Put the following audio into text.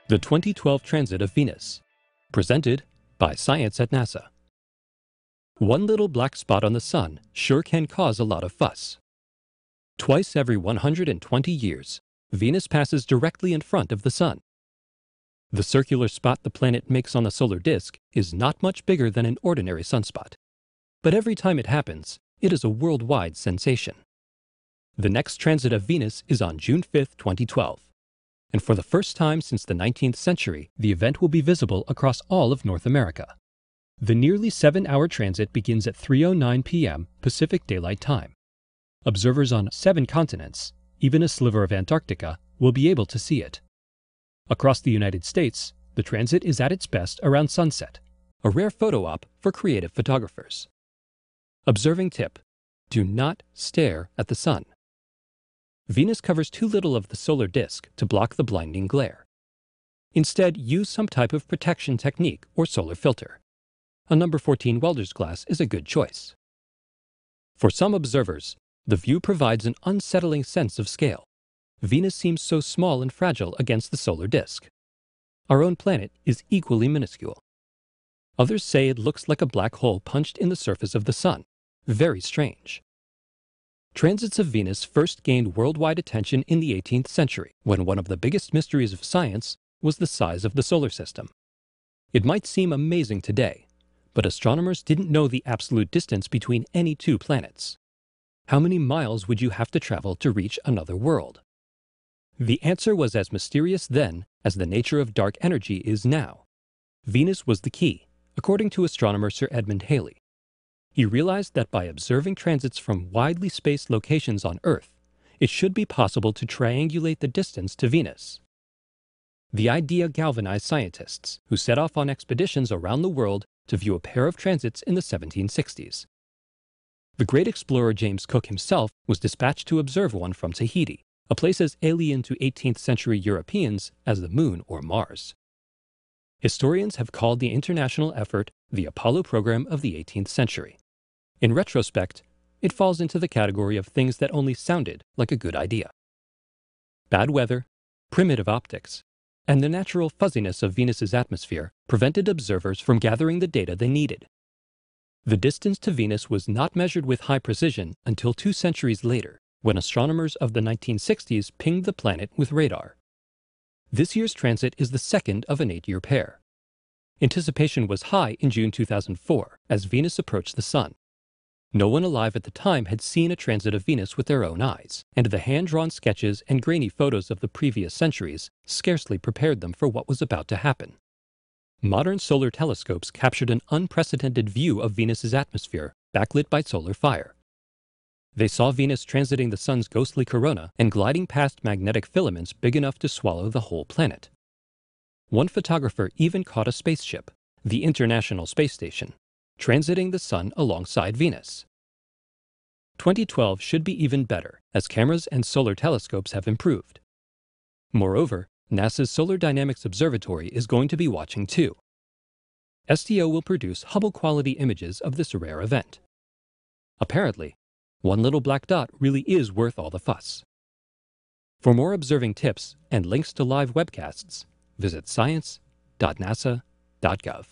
The 2012 Transit of Venus, presented by Science at NASA. One little black spot on the Sun sure can cause a lot of fuss. Twice every 120 years, Venus passes directly in front of the Sun. The circular spot the planet makes on the solar disk is not much bigger than an ordinary sunspot. But every time it happens, it is a worldwide sensation. The next transit of Venus is on June 5, 2012. And for the first time since the 19th century, the event will be visible across all of North America. The nearly 7-hour transit begins at 3:09 p.m. Pacific Daylight Time. Observers on 7 continents, even a sliver of Antarctica, will be able to see it. Across the United States, the transit is at its best around sunset, a rare photo op for creative photographers. Observing tip: do not stare at the Sun. Venus covers too little of the solar disk to block the blinding glare. Instead, use some type of protection technique or solar filter. A number 14 welder's glass is a good choice. For some observers, the view provides an unsettling sense of scale. Venus seems so small and fragile against the solar disk. Our own planet is equally minuscule. Others say it looks like a black hole punched in the surface of the Sun. Very strange. Transits of Venus first gained worldwide attention in the 18th century, when one of the biggest mysteries of science was the size of the solar system. It might seem amazing today, but astronomers didn't know the absolute distance between any two planets. How many miles would you have to travel to reach another world? The answer was as mysterious then as the nature of dark energy is now. Venus was the key, according to astronomer Sir Edmund Halley. He realized that by observing transits from widely spaced locations on Earth, it should be possible to triangulate the distance to Venus. The idea galvanized scientists, who set off on expeditions around the world to view a pair of transits in the 1760s. The great explorer James Cook himself was dispatched to observe one from Tahiti, a place as alien to 18th century Europeans as the Moon or Mars. Historians have called the international effort the Apollo program of the 18th century. In retrospect, it falls into the category of things that only sounded like a good idea. Bad weather, primitive optics, and the natural fuzziness of Venus's atmosphere prevented observers from gathering the data they needed. The distance to Venus was not measured with high precision until 2 centuries later, when astronomers of the 1960s pinged the planet with radar. This year's transit is the second of an 8-year pair. Anticipation was high in June 2004 as Venus approached the Sun. No one alive at the time had seen a transit of Venus with their own eyes, and the hand-drawn sketches and grainy photos of the previous centuries scarcely prepared them for what was about to happen. Modern solar telescopes captured an unprecedented view of Venus's atmosphere, backlit by solar fire. They saw Venus transiting the Sun's ghostly corona and gliding past magnetic filaments big enough to swallow the whole planet. One photographer even caught a spaceship, the International Space Station, transiting the Sun alongside Venus. 2012 should be even better, as cameras and solar telescopes have improved. Moreover, NASA's Solar Dynamics Observatory is going to be watching too. SDO will produce Hubble-quality images of this rare event. Apparently, one little black dot really is worth all the fuss. For more observing tips and links to live webcasts, visit science.nasa.gov.